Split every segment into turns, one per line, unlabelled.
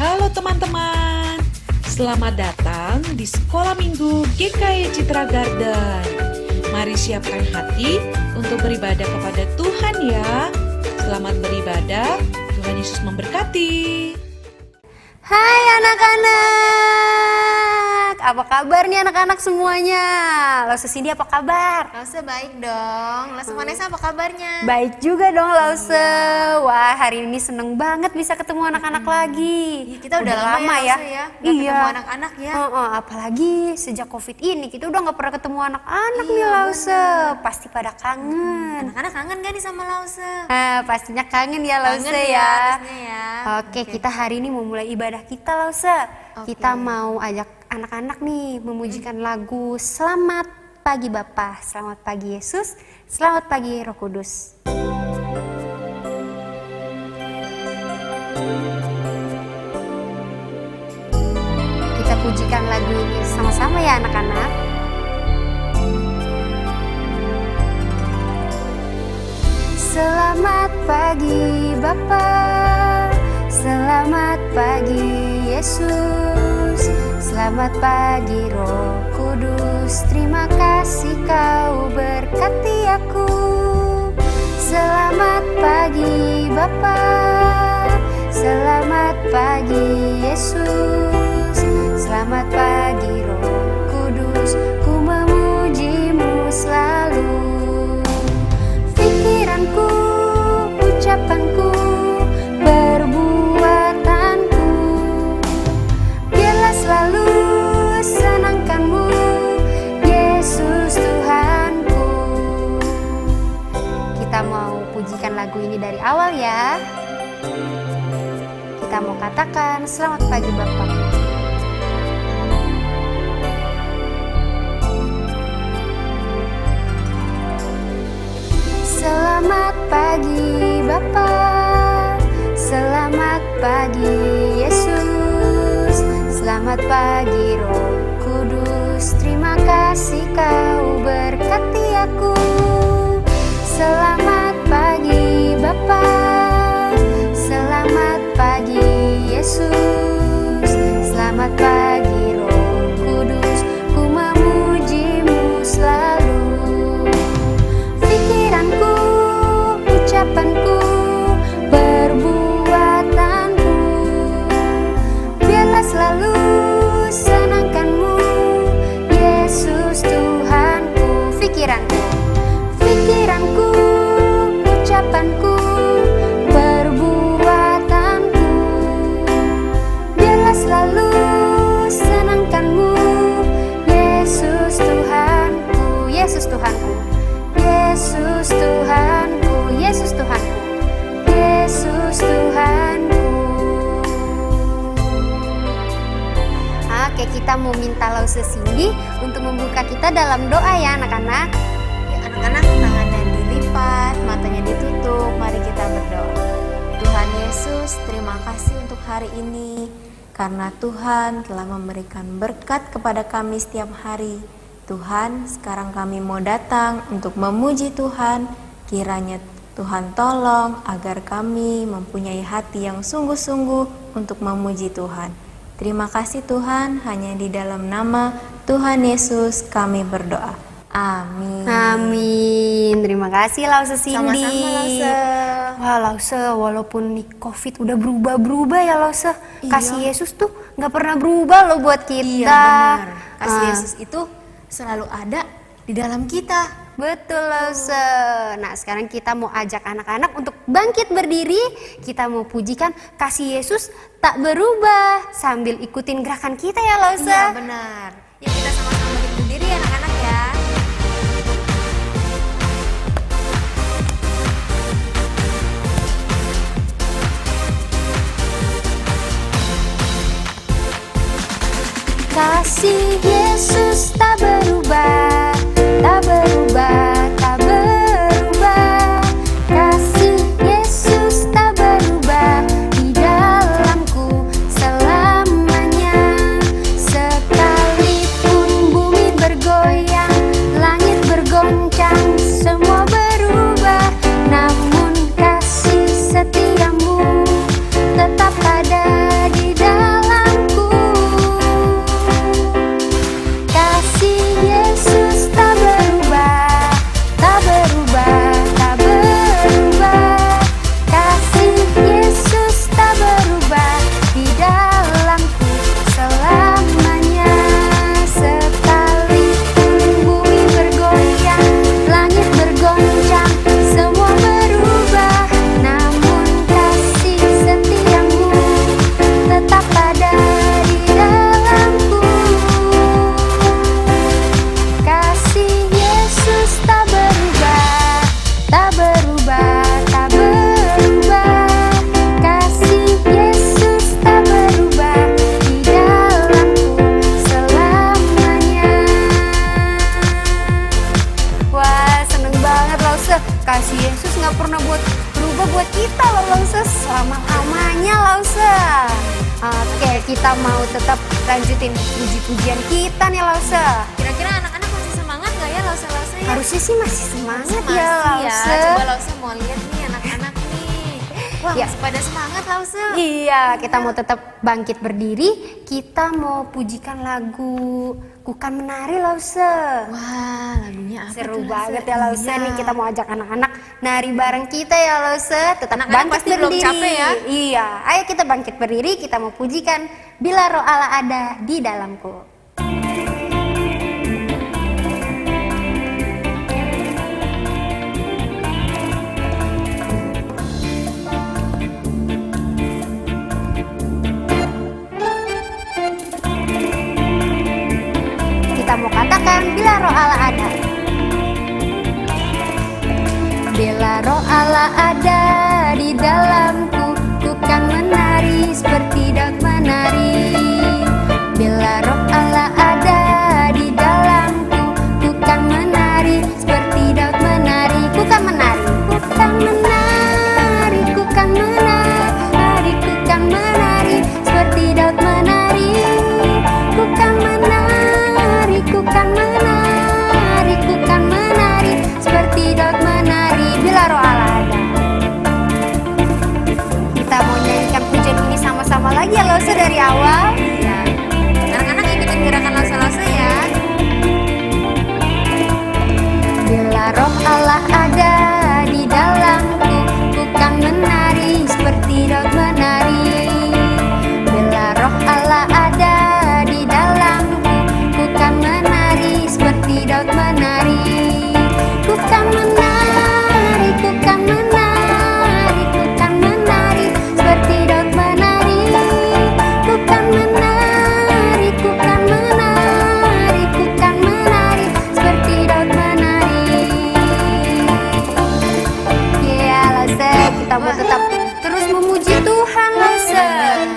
Halo teman-teman, selamat datang di Sekolah Minggu GKI Citra Garden. Mari siapkan hati untuk beribadah kepada Tuhan ya. Selamat beribadah, Tuhan Yesus memberkati.
Hai anak-anak, apa kabar nih anak-anak semuanya? Lause Cindy apa kabar?
Lause baik dong. Lause Vanessa apa kabarnya?
Baik juga dong Lause. Wah, hari ini seneng banget bisa ketemu anak-anak lagi.
Kita udah lama ya, Lause ya. Nggak
Iya.
ketemu anak-anak ya.
Apalagi sejak COVID ini kita udah nggak pernah ketemu anak-anak nih
Iya,
Lause.
bener.
Pasti pada kangen.
Anak-anak kangen gak nih sama Lause?
Pastinya kangen ya Lause
Kangen
ya.
pastinya ya.
Oke, kita hari ini mau mulai ibadah kita Lause. Kita mau ajak anak-anak nih memujikan lagu Selamat Pagi Bapa, Selamat Pagi Yesus, Selamat Pagi Roh Kudus. Kita pujikan lagu ini sama-sama ya anak-anak. Selamat pagi Bapa, selamat pagi Yesus, selamat pagi Roh Kudus. Terima kasih kau berkati aku. Selamat pagi Bapa, selamat pagi Yesus, selamat pagi Roh Kudus. Ku memujimu selalu. Pikiranku, ucapanku, perbuatanku, biarlah selalu senangkanmu, Yesus Tuhanku. Kita mau pujikan lagu ini dari awal ya. Kita mau katakan selamat pagi Bapak. Selamat pagi Bapa, selamat pagi Yesus, selamat pagi Roh Kudus. Terima kasih kau berkati aku. Selamat pagi Bapa, selamat pagi Yesus, selamat pagi Roh Kudus. Ku memujimu selalu. Pikiranku, ucapanku, perbuatanku, biarlah selalu senangkanmu, Yesus Tuhanku. Pikiranku, ucapanku, perbuatanku, biarlah selalu senangkanmu, Yesus Tuhanku, Yesus Tuhanku. Yesus Tuhanku, Yesus Tuhanku, Yesus Tuhanku. Oke, kita mau minta Lause Cindy untuk membuka kita dalam doa ya anak-anak.
Ya, anak-anak tangannya dilipat, matanya ditutup. Mari kita berdoa. Tuhan Yesus, terima kasih untuk hari ini. Karena Tuhan telah memberikan berkat kepada kami setiap hari. Tuhan, sekarang kami mau datang untuk memuji Tuhan. Kiranya Tuhan tolong agar kami mempunyai hati yang sungguh-sungguh untuk memuji Tuhan. Terima kasih Tuhan, hanya di dalam nama Tuhan Yesus kami berdoa. Amin.
Amin. Terima kasih Lause Cindy.
Sama-sama Lause.
Wah Lause, walaupun nih COVID udah berubah-berubah ya Lause, kasih Yesus tuh nggak pernah berubah loh buat kita.
Iya benar. Kasih Yesus itu selalu ada di dalam kita.
Betul Lause. Nah sekarang kita mau ajak anak-anak untuk bangkit berdiri. Kita mau pujikan kasih Yesus tak berubah sambil ikutin gerakan kita ya Lause.
Iya benar. Ya kita sama-sama berdiri anak-anak ya.
Kasih Yesus tak berubah, tak berubah, tak berubah. Kasih Yesus tak berubah di dalamku selamanya. Sekalipun bumi bergoyang, langit bergoncang, semua berubah. Namun kasih setiamu tetap ada di dalam. kita mau tetap lanjutin puji-pujian kita nih Lausa.
Kira-kira anak-anak masih semangat nggak ya Lausa-Lausa ya?
Harusnya sih masih semangat
Masih
ya Lausa.
Coba Lausa mau lihat nih anak-anak nih. Wah,
Ya.
masih pada semangat Lausa.
Iya, kita mau tetap bangkit berdiri. Kita mau pujikan lagu Kukan Menari Lausa.
Wah, lagunya apa
Seru
tuh,
banget
Lausa?
ya Lausa
Iya.
nih, kita mau ajak anak-anak nari bareng kita ya Lausa. Tetap
Anak-anak
bangkit
pasti belum
berdiri.
capek ya?
Iya, ayo kita bangkit berdiri, kita mau pujikan Bila Roh Allah ada di dalamku. Kita mau katakan bila roh Allah ada. Bila roh Allah ada di dalamku, ku kan menari seperti Daud menari. Bila roh Allah ada di dalamku, ku kan menari seperti Daud menari. Ku kan menari, ku kan menari, ku kan menari, ku kan menari seperti Daud menari. Ku kan menari, ku kan menari, ku kan menari seperti Daud menari. Bila roh Allah ada. Kita mau nyanyikan pujian ini sama-sama lagi ya Lausa dari awal.
Iya. Anak-anak ikutin gerakan Lausa-Lausa ya.
Bila roh Allah ada di dalamku, ku kan menari seperti Daud menari. Bila roh Allah ada di dalamku, ku kan menari seperti Daud menari. Ku kan menari, ku kan menari, ku kan menari seperti Daud menari. Ku kan menari, ku kan menari, ku kan menari seperti Daud menari. Ya Lausa, kita mau tetap terus memuji Tuhan Lausa.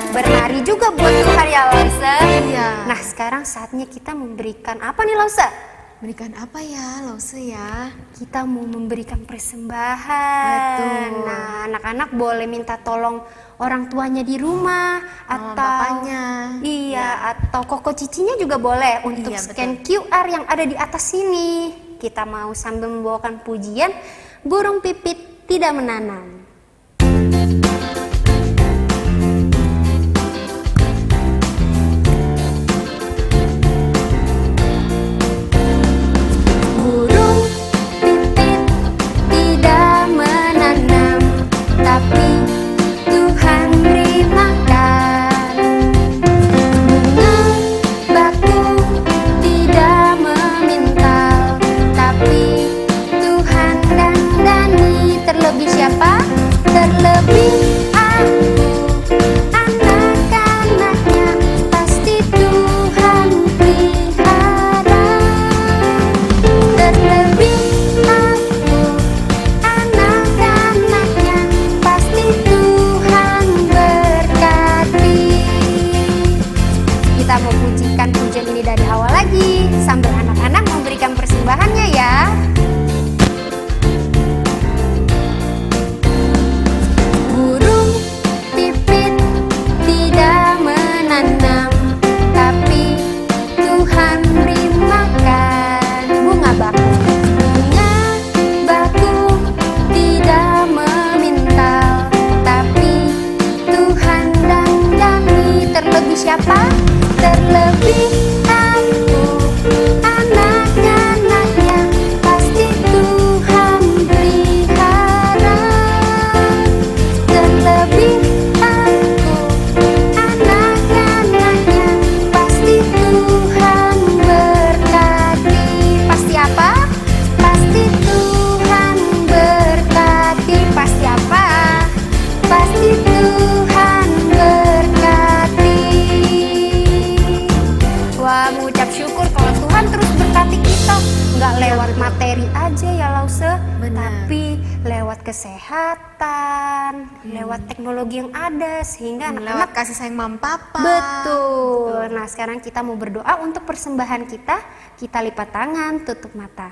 Bernari juga buat Tuhan ya Lausa.
Iya.
Nah sekarang saatnya kita memberikan apa nih Lausa?
Berikan apa ya Lausa ya?
Kita mau memberikan persembahan.
Betul.
Nah, anak-anak boleh minta tolong orang tuanya di rumah
Mama,
atau
bapaknya.
Iya, atau koko cicinya juga boleh untuk
Iya,
scan QR yang ada di atas sini. Kita mau sambil membawakan pujian Burung Pipit Tidak Menanam. Burung pipit tidak menanam, tapi Tuhan beri makan. Bunga bakung tidak memintal, tapi Tuhan dandani. Terlebih siapa? Terlebih aku, anak-anaknya, pasti Tuhan pelihara. Terlebih aku, anak-anaknya, pasti Tuhan berkati. Kita mau pujikan pujian ini dari awal lagi, sambil anak-anak memberikan persembahannya ya. Burung pipit tidak menanam, tapi Tuhan beri makan. Bunga bakung, bunga bakung tidak memintal, tapi Tuhan dandani. Terlebih siapa? Terlebih aku, anak-anaknya, pasti Tuhan pelihara. Terlebih aku, anak-anaknya, pasti Tuhan berkati. Pasti apa? Pasti Tuhan berkati. Pasti apa? Pasti Tuhan berkati. Wah, mengucap syukur kalau Tuhan terus berkati kita. Nggak lewat materi aja ya Lausa,
Benar.
tapi lewat kesehatan, lewat teknologi yang ada, sehingga
Lewat
anak-anak
kasih sayang mama papa.
betul. Nah sekarang kita mau berdoa untuk persembahan kita. Kita lipat tangan, tutup mata.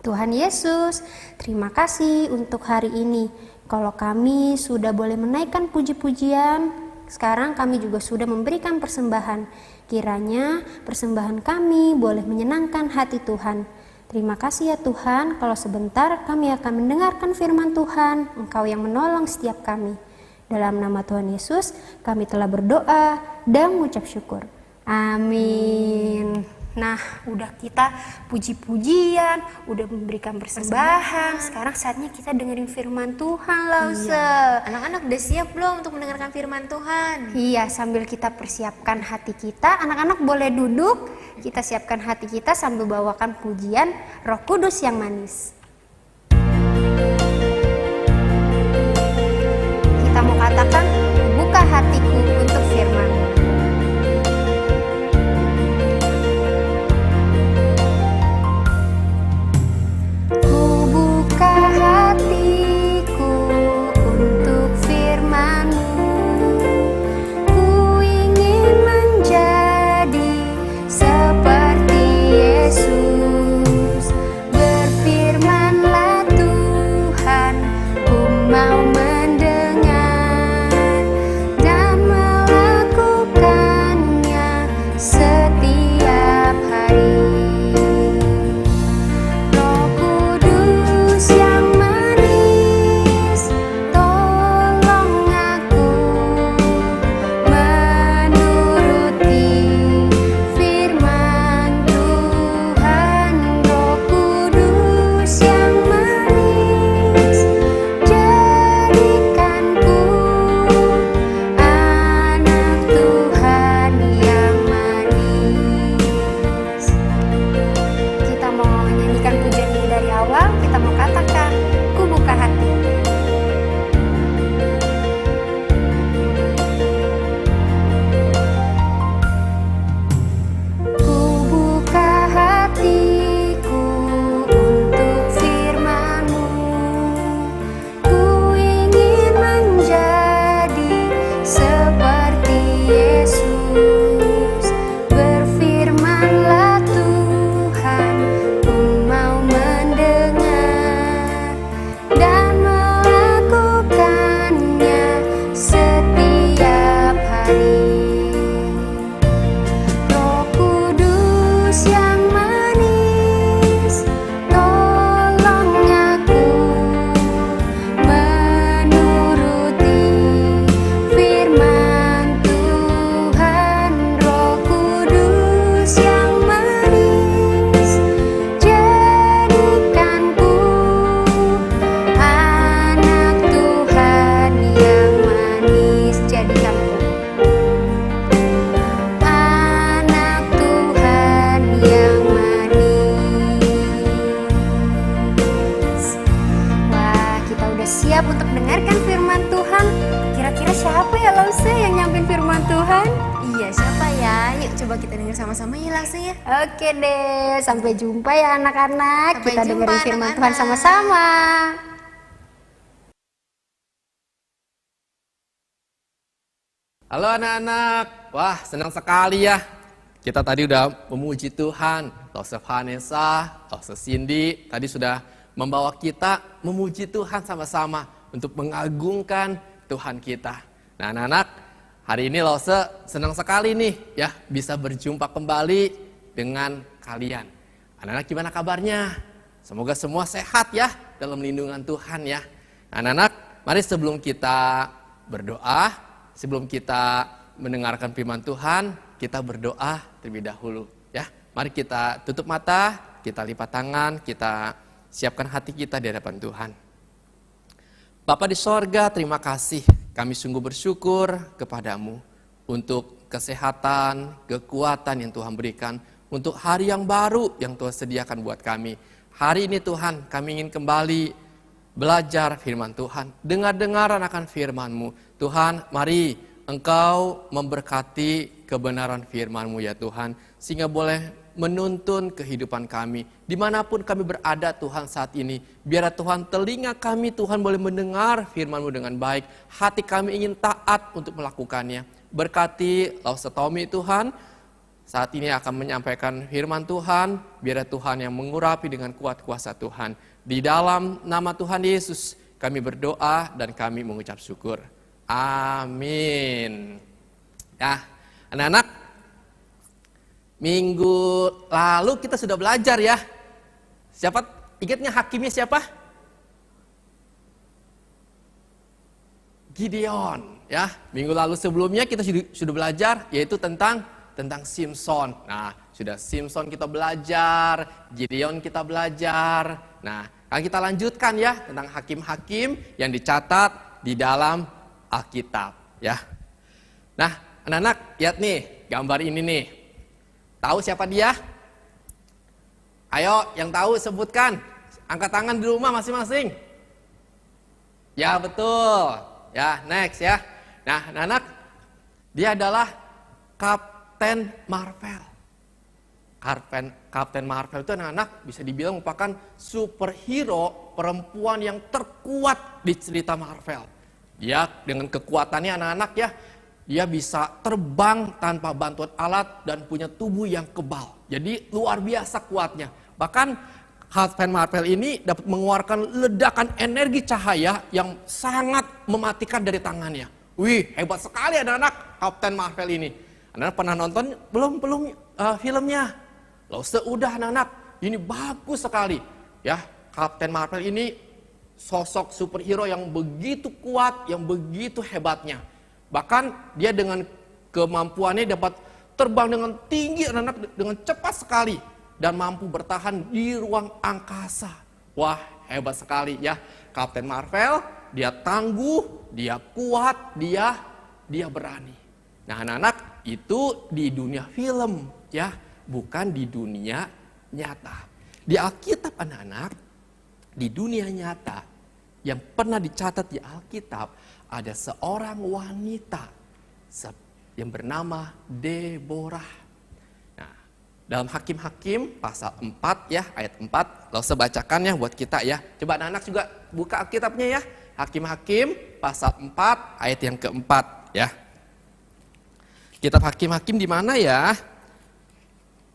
Tuhan Yesus, terima kasih untuk hari ini. Kalau kami sudah boleh menaikkan puji-pujian, sekarang kami juga sudah memberikan persembahan. Kiranya persembahan kami boleh menyenangkan hati Tuhan. Terima kasih ya Tuhan, kalau sebentar kami akan mendengarkan firman Tuhan, Engkau yang menolong setiap kami. Dalam nama Tuhan Yesus, kami telah berdoa dan mengucap syukur. Amin. Nah, udah kita puji-pujian, udah memberikan persembahan. Sekarang saatnya kita dengerin firman Tuhan, Lause.
Iya. Anak-anak udah siap belum untuk mendengarkan firman Tuhan?
Iya, sambil kita persiapkan hati kita, anak-anak boleh duduk. Kita siapkan hati kita sambil bawakan pujian Roh Kudus yang manis. Kita mau katakan, buka hatiku untuk firman.
Coba kita dengar sama-sama ya langsung ya.
Oke deh, sampai jumpa ya anak-anak.
Sampai
Kita
jumpa,
dengerin firman
anak-anak.
Tuhan sama-sama.
Halo anak-anak, wah senang sekali ya. Kita tadi udah memuji Tuhan. Lause Vanessa, Lause Cindy tadi sudah membawa kita memuji Tuhan sama-sama untuk mengagungkan Tuhan kita. Nah anak-anak, hari ini Lause senang sekali nih ya bisa berjumpa kembali dengan kalian. Anak-anak gimana kabarnya? Semoga semua sehat ya dalam lindungan Tuhan ya. Anak-anak, mari sebelum kita berdoa, sebelum kita mendengarkan firman Tuhan, kita berdoa terlebih dahulu ya. Mari kita tutup mata, kita lipat tangan, kita siapkan hati kita di hadapan Tuhan. Bapa di sorga, terima kasih. Kami sungguh bersyukur kepadamu untuk kesehatan, kekuatan yang Tuhan berikan, untuk hari yang baru yang Tuhan sediakan buat kami. Hari ini Tuhan, kami ingin kembali belajar firman Tuhan, dengar-dengaran akan firman-Mu. Tuhan, mari Engkau memberkati kebenaran firman-Mu ya Tuhan, sehingga boleh menuntun kehidupan kami. Dimanapun kami berada Tuhan saat ini, biar Tuhan telinga kami Tuhan boleh mendengar firman-Mu dengan baik. Hati kami ingin taat untuk melakukannya. Berkati Lause Tommy Tuhan, saat ini akan menyampaikan firman Tuhan, biar Tuhan yang mengurapi dengan kuat kuasa Tuhan. Di dalam nama Tuhan Yesus, kami berdoa dan kami mengucap syukur. Amin. Ya, anak-anak, minggu lalu kita sudah belajar ya. Siapa ingatnya hakimnya siapa? Gideon. Ya, minggu lalu sebelumnya kita sudah belajar yaitu tentang Simson. Nah, sudah Simson kita belajar, Gideon kita belajar. Nah, akan kita lanjutkan ya tentang hakim-hakim yang dicatat di dalam Alkitab ya. Nah, anak-anak lihat nih gambar ini nih. Tahu siapa dia? Ayo, yang tahu sebutkan. Angkat tangan di rumah masing-masing. Ya, betul. Ya, next ya. Nah, anak-anak, dia adalah Kapten Marvel. Kapten Marvel itu anak-anak bisa dibilang merupakan superhero perempuan yang terkuat di cerita Marvel. Dia dengan kekuatannya anak-anak ya, dia bisa terbang tanpa bantuan alat dan punya tubuh yang kebal. Jadi luar biasa kuatnya. Bahkan Kapten Marvel ini dapat mengeluarkan ledakan energi cahaya yang sangat mematikan dari tangannya. Wih, hebat sekali anak-anak Kapten Marvel ini. Anak-anak pernah nonton belum filmnya? Loh, seudah anak-anak, ini bagus sekali. Ya, Kapten Marvel ini sosok superhero yang begitu kuat, yang begitu hebatnya. Bahkan dia dengan kemampuannya dapat terbang dengan tinggi anak-anak, dengan cepat sekali. Dan mampu bertahan di ruang angkasa. Wah, hebat sekali ya. Kapten Marvel, dia tangguh, dia kuat, dia berani. Nah, anak-anak, itu di dunia film ya, bukan di dunia nyata. Di Alkitab anak-anak, di dunia nyata yang pernah dicatat di Alkitab, ada seorang wanita yang bernama Deborah. Dalam Hakim-Hakim pasal 4 ya, ayat 4. Lalu saya bacakan ya buat kita ya. Coba anak-anak juga buka Alkitabnya ya. Hakim-Hakim pasal 4 ayat yang keempat ya. Kitab Hakim-Hakim di mana ya?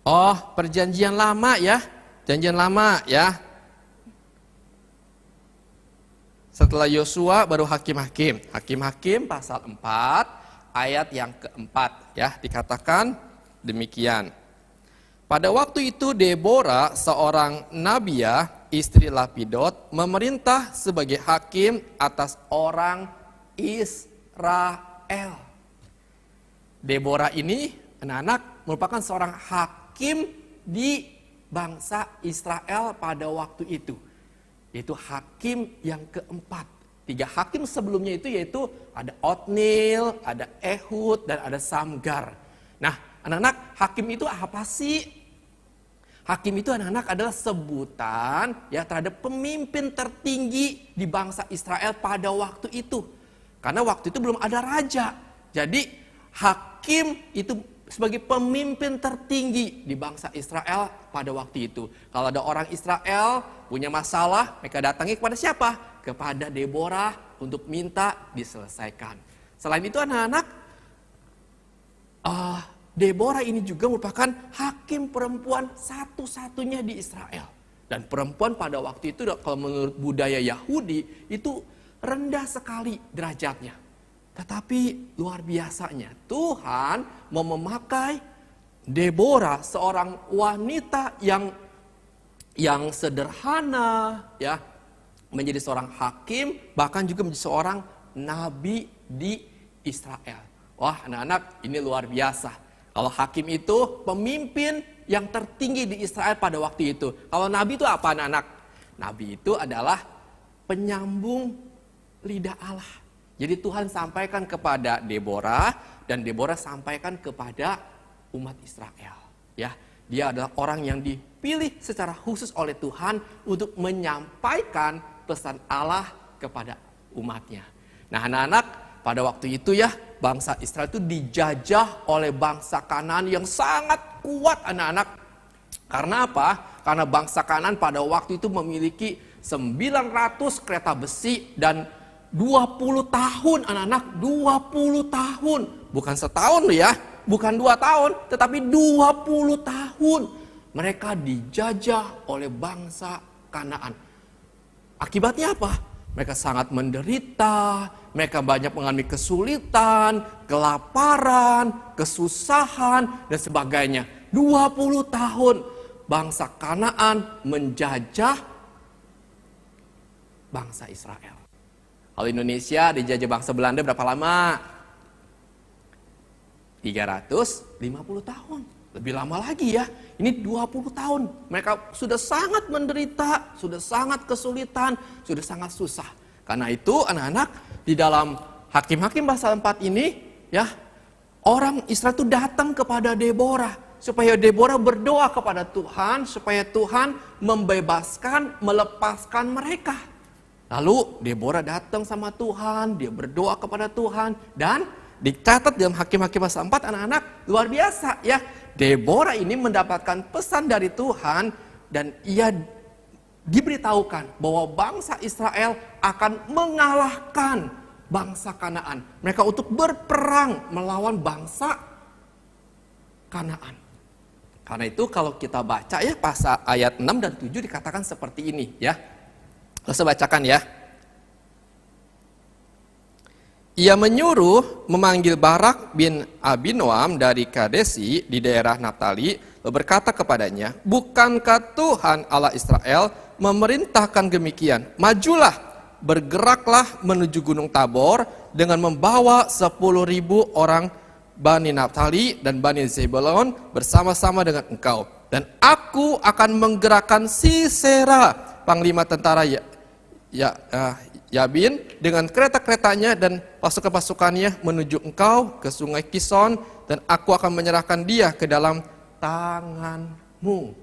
Oh, Perjanjian Lama ya. Perjanjian Lama ya. Setelah Yosua baru Hakim-Hakim. Hakim-Hakim pasal 4 ayat yang keempat ya. Dikatakan demikian. Pada waktu itu Deborah, seorang nabiah, istri Lapidot, memerintah sebagai hakim atas orang Israel. Deborah ini, anak-anak, merupakan seorang hakim di bangsa Israel pada waktu itu. Yaitu hakim yang keempat. 3 hakim sebelumnya itu yaitu ada Otnil, ada Ehud, dan ada Samgar. Nah, anak-anak, hakim itu apa sih? Hakim itu anak-anak adalah sebutan ya terhadap pemimpin tertinggi di bangsa Israel pada waktu itu. Karena waktu itu belum ada raja. Jadi hakim itu sebagai pemimpin tertinggi di bangsa Israel pada waktu itu. Kalau ada orang Israel punya masalah, mereka datangi kepada siapa? Kepada Deborah untuk minta diselesaikan. Selain itu anak-anak, Deborah ini juga merupakan hakim perempuan satu-satunya di Israel. Dan perempuan pada waktu itu kalau menurut budaya Yahudi itu rendah sekali derajatnya. Tetapi luar biasanya Tuhan mau memakai Deborah, seorang wanita yang sederhana ya, menjadi seorang hakim, bahkan juga menjadi seorang nabi di Israel. Wah, anak-anak, ini luar biasa. Kalau hakim itu pemimpin yang tertinggi di Israel pada waktu itu. Kalau nabi itu apa anak-anak? Nabi itu adalah penyambung lidah Allah. Jadi Tuhan sampaikan kepada Deborah dan Deborah sampaikan kepada umat Israel. Ya, dia adalah orang yang dipilih secara khusus oleh Tuhan untuk menyampaikan pesan Allah kepada umatnya. Nah, anak-anak, pada waktu itu ya, bangsa Israel itu dijajah oleh bangsa Kanaan yang sangat kuat anak-anak. Karena apa? Karena bangsa Kanaan pada waktu itu memiliki 900 kereta besi dan 20 tahun anak-anak, 20 tahun. Bukan setahun loh ya, bukan 2 tahun, tetapi 20 tahun. Mereka dijajah oleh bangsa Kanaan. Akibatnya apa? mereka sangat menderita, mereka banyak mengalami kesulitan, kelaparan, kesusahan, dan sebagainya. 20 tahun bangsa Kanaan menjajah bangsa Israel. Kalau Indonesia dijajah bangsa Belanda berapa lama? 350 tahun. Lebih lama lagi ya. Ini 20 tahun. Mereka sudah sangat menderita, sudah sangat kesulitan, sudah sangat susah. Karena itu anak-anak di dalam Hakim-Hakim pasal 4 ini ya, orang Israel itu datang kepada Deborah supaya Deborah berdoa kepada Tuhan supaya Tuhan membebaskan, melepaskan mereka. Lalu Deborah datang sama Tuhan, dia berdoa kepada Tuhan dan dicatat dalam Hakim-Hakim pasal 4 anak-anak luar biasa ya. Deborah ini mendapatkan pesan dari Tuhan dan ia diberitahukan bahwa bangsa Israel akan mengalahkan bangsa Kanaan. Mereka untuk berperang melawan bangsa Kanaan. Karena itu kalau kita baca ya pasal ayat 6 dan 7 dikatakan seperti ini ya. Saya bacakan ya. Ia menyuruh memanggil Barak bin Abinoam dari Kadesi di daerah Naftali, lalu berkata kepadanya, bukankah Tuhan Allah Israel memerintahkan demikian? Majulah, bergeraklah menuju Gunung Tabor dengan membawa 10.000 orang Bani Naftali dan Bani Zebulon bersama-sama dengan engkau. Dan aku akan menggerakkan Sisera, panglima tentara Yabin dengan kereta-keretanya dan pasukan-pasukannya menuju engkau ke sungai Kison, dan aku akan menyerahkan dia ke dalam tanganmu.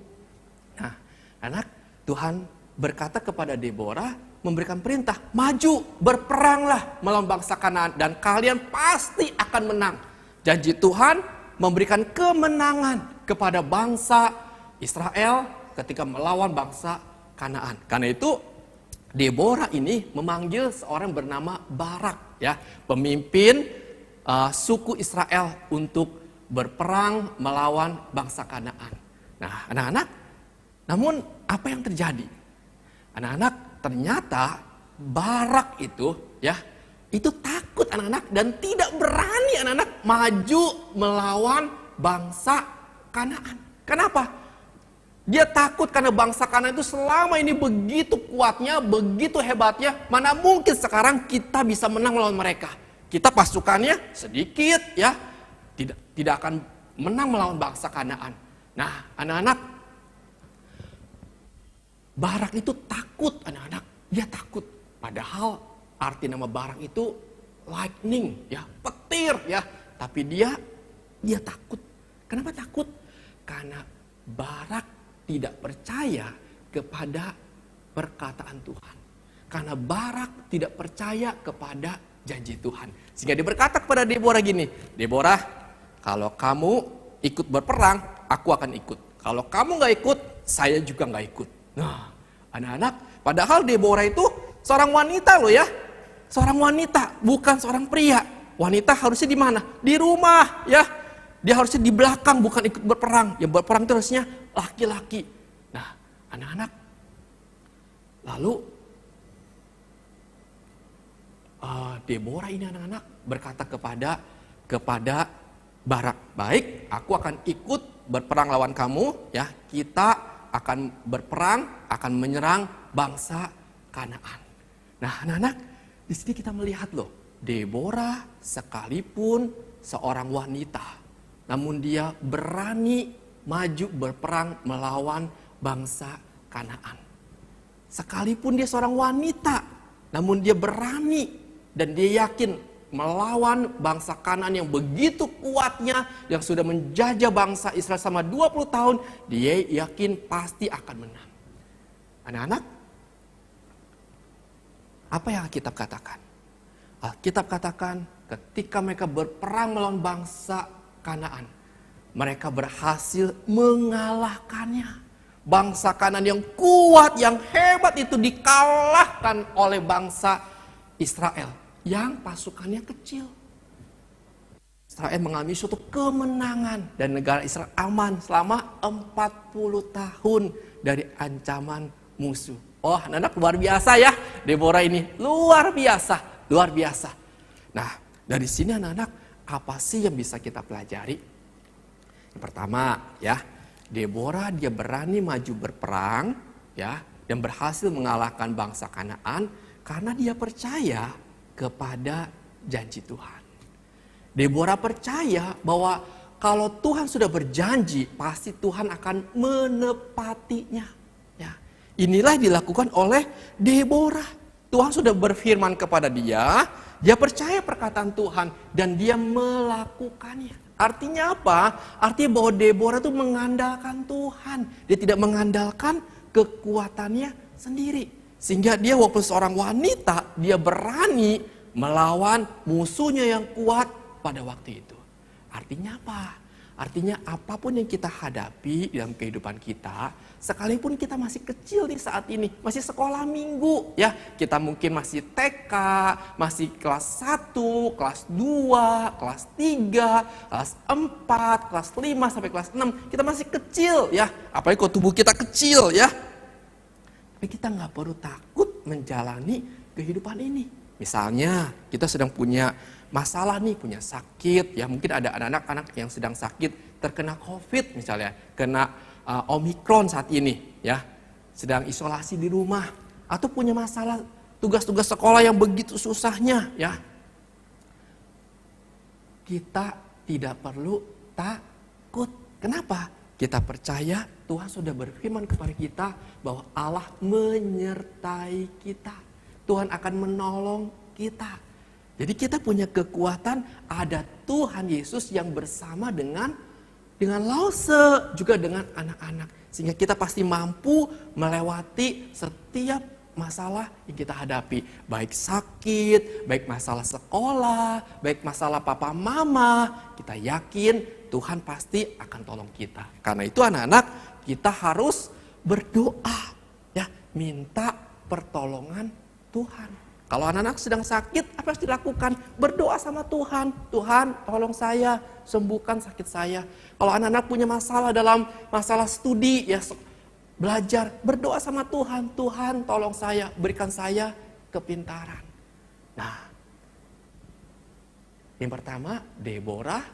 Nah, anak, Tuhan berkata kepada Deborah, memberikan perintah, maju, berperanglah melawan bangsa Kanaan dan kalian pasti akan menang. Janji Tuhan memberikan kemenangan kepada bangsa Israel ketika melawan bangsa Kanaan. Karena itu Deborah ini memanggil seorang bernama Barak ya, pemimpin suku Israel untuk berperang melawan bangsa Kanaan. Nah, anak-anak, namun apa yang terjadi? Anak-anak, ternyata Barak itu ya, itu takut anak-anak dan tidak berani anak-anak maju melawan bangsa Kanaan. Kenapa? Dia takut karena bangsa Kanaan itu selama ini begitu kuatnya, begitu hebatnya, mana mungkin sekarang kita bisa menang melawan mereka. Kita pasukannya sedikit ya, tidak akan menang melawan bangsa Kanaan. Nah, anak-anak, Barak itu takut anak-anak, dia takut. Padahal arti nama Barak itu lightning ya, petir ya, tapi dia takut. Kenapa takut? Karena Barak tidak percaya kepada perkataan Tuhan. Karena Barak tidak percaya kepada janji Tuhan. Sehingga dia berkata kepada Deborah gini, Deborah, kalau kamu ikut berperang, aku akan ikut. Kalau kamu gak ikut, saya juga gak ikut. Nah, anak-anak, padahal Deborah itu seorang wanita loh ya. Seorang wanita, bukan seorang pria. Wanita harusnya di mana? Di rumah ya. Dia harusnya di belakang, bukan ikut berperang. Yang berperang itu harusnya laki-laki. Nah, anak-anak, lalu Deborah ini anak-anak berkata kepada Barak, baik, aku akan ikut berperang lawan kamu, ya. Kita akan berperang, akan menyerang bangsa Kanaan. Nah, anak-anak, di sini kita melihat loh, Deborah sekalipun seorang wanita, namun dia berani maju berperang melawan bangsa Kanaan. Sekalipun dia seorang wanita, namun dia berani dan dia yakin melawan bangsa Kanaan yang begitu kuatnya, yang sudah menjajah bangsa Israel selama 20 tahun, dia yakin pasti akan menang. Anak-anak, apa yang Alkitab katakan? Alkitab katakan ketika mereka berperang melawan bangsa Kanaan, mereka berhasil mengalahkannya. Bangsa Kanaan yang kuat, yang hebat itu dikalahkan oleh bangsa Israel yang pasukannya kecil. Israel mengalami suatu kemenangan dan negara Israel aman selama 40 tahun dari ancaman musuh. Oh, anak-anak, luar biasa ya. Deborah ini luar biasa, luar biasa. Nah, dari sini anak-anak, apa sih yang bisa kita pelajari? Yang pertama, ya, Deborah dia berani maju berperang, ya, dan berhasil mengalahkan bangsa Kanaan karena dia percaya kepada janji Tuhan. Deborah percaya bahwa kalau Tuhan sudah berjanji, pasti Tuhan akan menepatinya. Ya, inilah yang dilakukan oleh Deborah. Tuhan sudah berfirman kepada dia percaya perkataan Tuhan dan dia melakukannya. Artinya apa? Artinya bahwa Deborah itu mengandalkan Tuhan. Dia tidak mengandalkan kekuatannya sendiri. Sehingga dia walaupun seorang wanita, dia berani melawan musuhnya yang kuat pada waktu itu. Artinya apa? Artinya apapun yang kita hadapi dalam kehidupan kita, sekalipun kita masih kecil nih saat ini, masih sekolah minggu, ya, kita mungkin masih TK, masih kelas 1, kelas 2, kelas 3, kelas 4, kelas 5 sampai kelas 6, kita masih kecil, ya. Apalagi kalau tubuh kita kecil, ya. Tapi kita nggak perlu takut menjalani kehidupan ini. Misalnya kita sedang punya masalah nih, punya sakit, ya mungkin ada anak-anak yang sedang sakit, terkena COVID misalnya, kena Omikron saat ini, ya, sedang isolasi di rumah, atau punya masalah tugas-tugas sekolah yang begitu susahnya, ya. Kita tidak perlu takut. Kenapa? Kita percaya Tuhan sudah berfirman kepada kita bahwa Allah menyertai kita. Tuhan akan menolong kita. Jadi kita punya kekuatan, ada Tuhan Yesus yang bersama dengan Lause, juga dengan anak-anak. Sehingga kita pasti mampu melewati setiap masalah yang kita hadapi. Baik sakit, baik masalah sekolah, baik masalah papa mama. Kita yakin Tuhan pasti akan tolong kita. Karena itu anak-anak, kita harus berdoa, ya, minta pertolongan Tuhan. Kalau anak-anak sedang sakit, apa yang harus dilakukan? Berdoa sama Tuhan. Tuhan, tolong saya, sembuhkan sakit saya. Kalau anak-anak punya masalah dalam masalah studi, ya belajar, berdoa sama Tuhan. Tuhan, tolong saya, berikan saya kepintaran. Nah, yang pertama, Deborah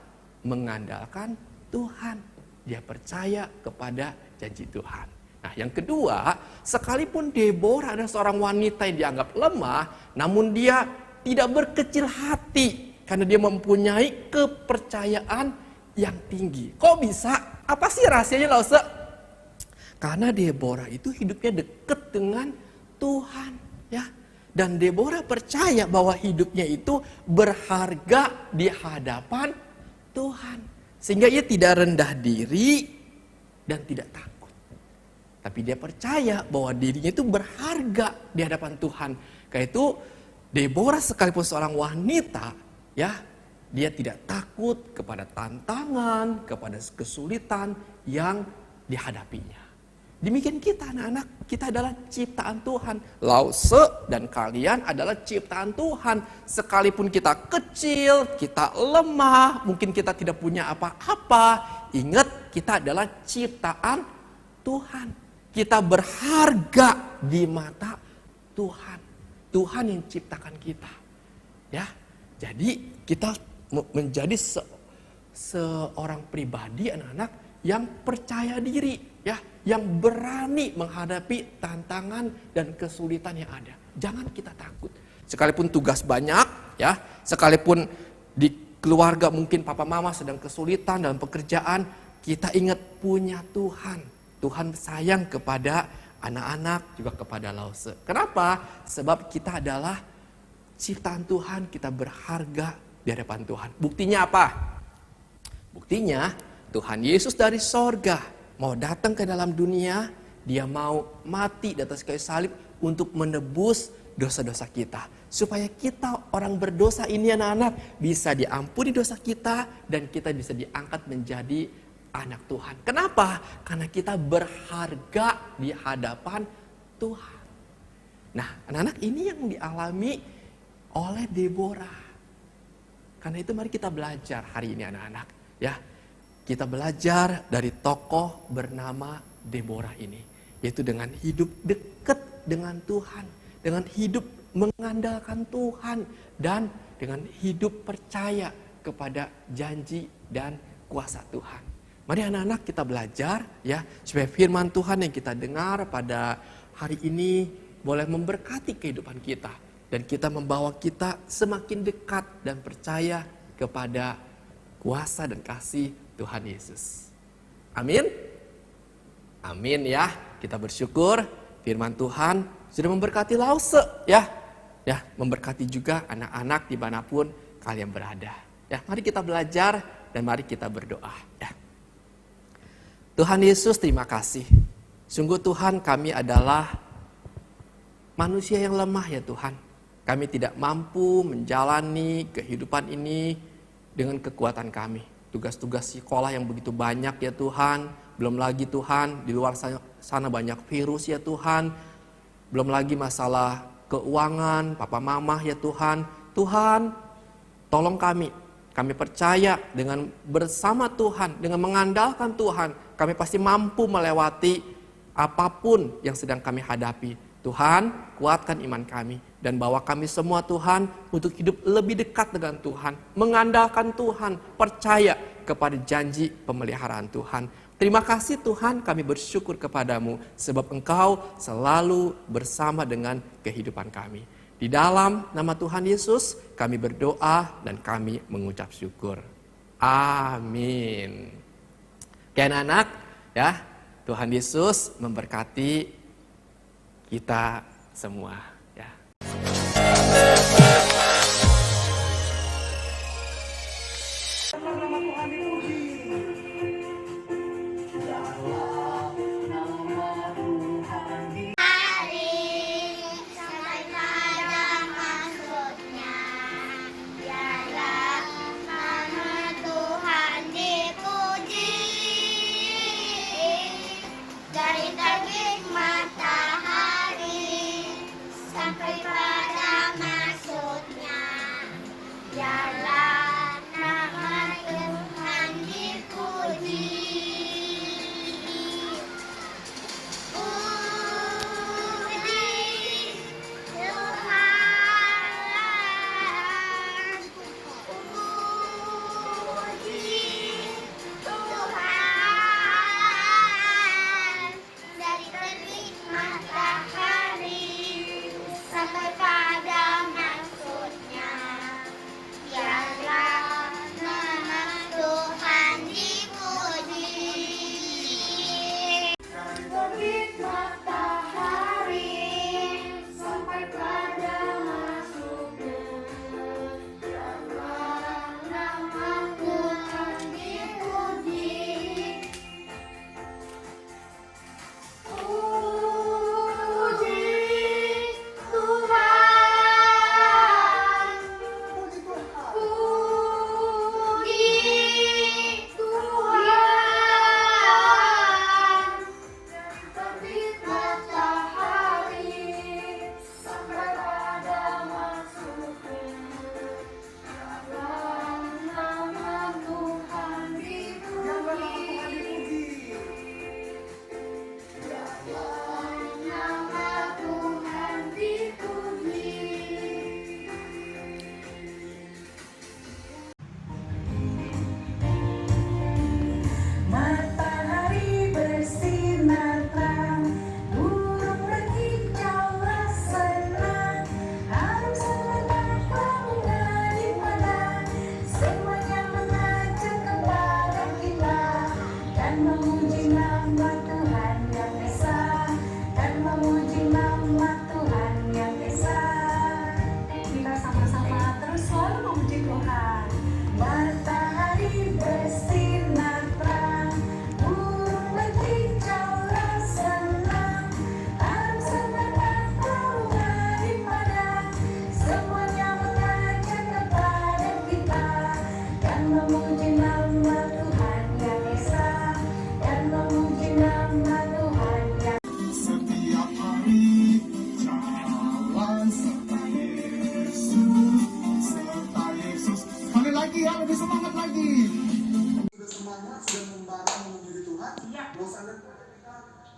mengandalkan Tuhan. Dia percaya kepada janji Tuhan. Nah, yang kedua, sekalipun Deborah adalah seorang wanita yang dianggap lemah, namun dia tidak berkecil hati karena dia mempunyai kepercayaan yang tinggi. Kok bisa? Apa sih rahasianya, Lause? Karena Deborah itu hidupnya dekat dengan Tuhan, ya. Dan Deborah percaya bahwa hidupnya itu berharga di hadapan Tuhan. Sehingga ia tidak rendah diri dan tidak takut. Tapi dia percaya bahwa dirinya itu berharga di hadapan Tuhan. Karena itu Deborah sekalipun seorang wanita, ya, dia tidak takut kepada tantangan, kepada kesulitan yang dihadapinya. Demikian kita anak-anak, kita adalah ciptaan Tuhan. Lause dan kalian adalah ciptaan Tuhan. Sekalipun kita kecil, kita lemah, mungkin kita tidak punya apa-apa, ingat kita adalah ciptaan Tuhan. Kita berharga di mata Tuhan. Tuhan yang ciptakan kita. Ya. Jadi kita menjadi seorang pribadi anak-anak yang percaya diri, ya, yang berani menghadapi tantangan dan kesulitan yang ada. Jangan kita takut. Sekalipun tugas banyak, ya, sekalipun di keluarga mungkin papa mama sedang kesulitan dalam pekerjaan, kita ingat punya Tuhan. Tuhan sayang kepada anak-anak, juga kepada Lause. Kenapa? Sebab kita adalah ciptaan Tuhan, kita berharga di hadapan Tuhan. Buktinya apa? Buktinya Tuhan Yesus dari sorga mau datang ke dalam dunia, dia mau mati di atas kayu salib untuk menebus dosa-dosa kita. Supaya kita orang berdosa ini anak-anak bisa diampuni dosa kita dan kita bisa diangkat menjadi anak Tuhan. Kenapa? Karena kita berharga di hadapan Tuhan. Nah, anak-anak ini yang dialami oleh Deborah. Karena itu mari kita belajar hari ini anak-anak, ya. Kita belajar dari tokoh bernama Deborah ini, yaitu dengan hidup dekat dengan Tuhan, dengan hidup mengandalkan Tuhan, dan dengan hidup percaya kepada janji dan kuasa Tuhan. Mari anak-anak kita belajar ya, supaya firman Tuhan yang kita dengar pada hari ini boleh memberkati kehidupan kita, dan kita membawa kita semakin dekat dan percaya kepada kuasa dan kasih Tuhan Yesus. Amin. Amin ya. Kita bersyukur firman Tuhan sudah memberkati Lause ya. Ya, memberkati juga anak-anak dimanapun kalian berada. Ya, mari kita belajar dan mari kita berdoa ya. Tuhan Yesus, terima kasih. Sungguh Tuhan, kami adalah manusia yang lemah ya Tuhan. Kami tidak mampu menjalani kehidupan ini dengan kekuatan kami. Tugas-tugas sekolah yang begitu banyak ya Tuhan. Belum lagi Tuhan, di luar sana banyak virus ya Tuhan. Belum lagi masalah keuangan, papa mama ya Tuhan. Tuhan, tolong kami. Kami percaya dengan bersama Tuhan, dengan mengandalkan Tuhan, kami pasti mampu melewati apapun yang sedang kami hadapi. Tuhan, kuatkan iman kami dan bawa kami semua Tuhan untuk hidup lebih dekat dengan Tuhan, mengandalkan Tuhan, percaya kepada janji pemeliharaan Tuhan. Terima kasih Tuhan, kami bersyukur kepadamu sebab Engkau selalu bersama dengan kehidupan kami. Di dalam nama Tuhan Yesus kami berdoa dan kami mengucap syukur. Amin. Oke anak-anak ya, Tuhan Yesus memberkati kita semua ya.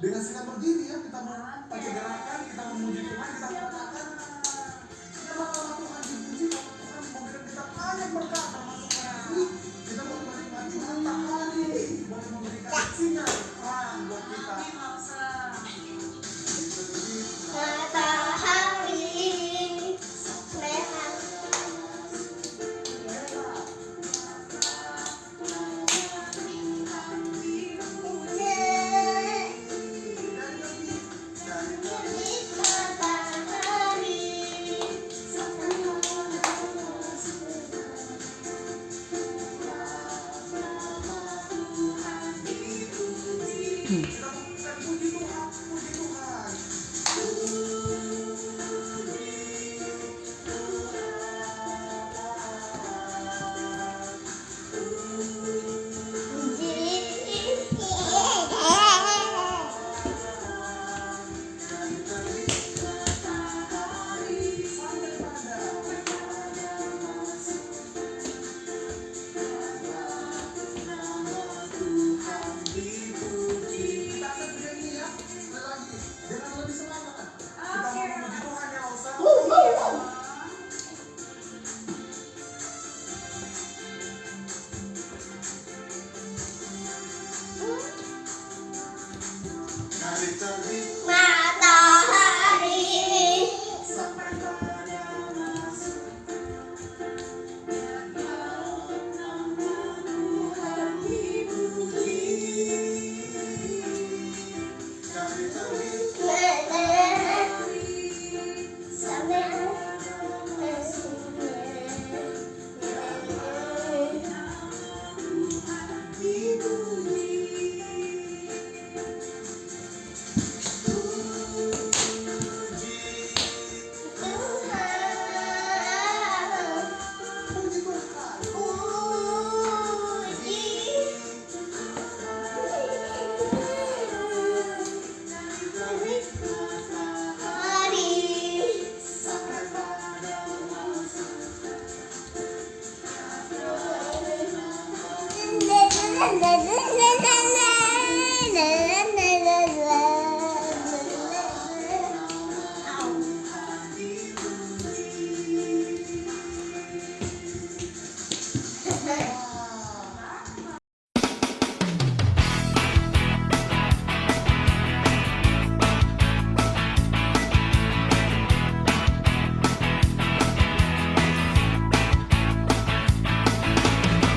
Dengan sikap berdiri ya, kita gerakan, kita memuji Tuhan, kita katakan Matahari merah. Matahari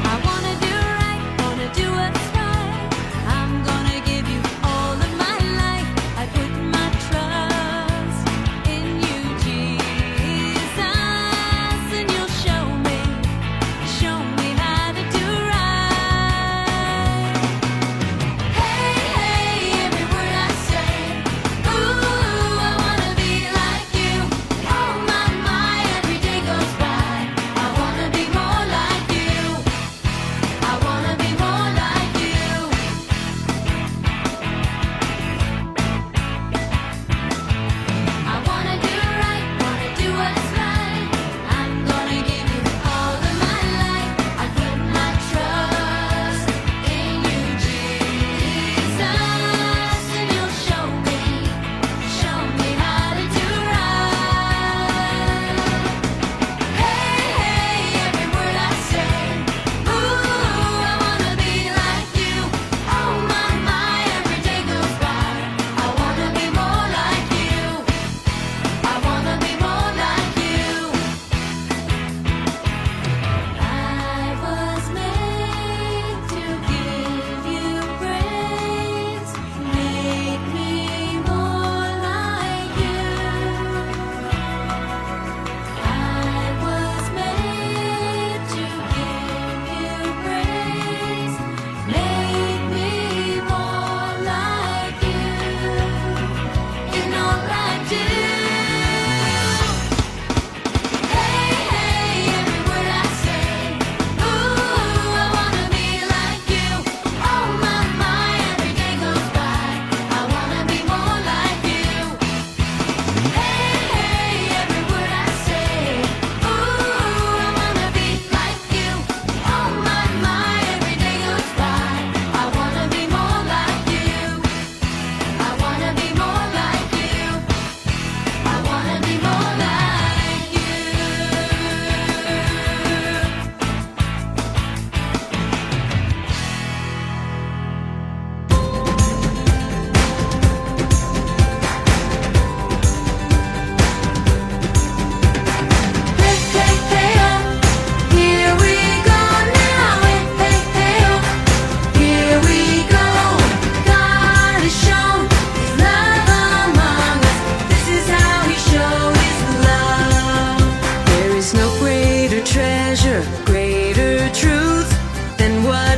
I wanna do right, wanna do what's right.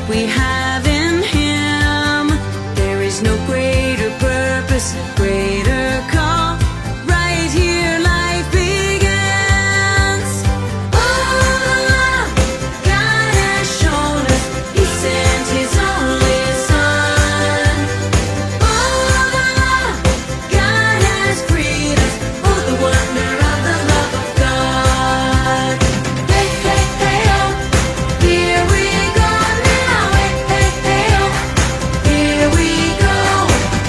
we have in Him. There is no greater purpose, greater call. Right here life begins. Oh, the love God has shown us, He sent His only Son. Oh, the love God has freed us. Oh, the wonder of the love of God. Hey, hey, hey, oh, here we go now. Hey, hey, hey, oh, here we go.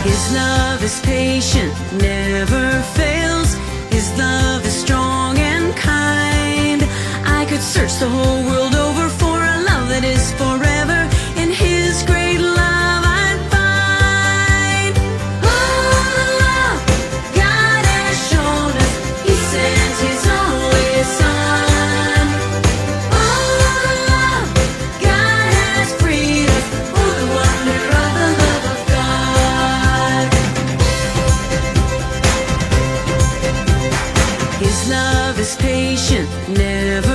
His love is patient, never fails. His love is strong and kind. I could search the whole world over for a love that is forever. In His great love I'd find. Oh, the love God has shown us, He sent His only Son. Oh, the love God has freed us. Oh, the wonder of the love of God. His love is patient, never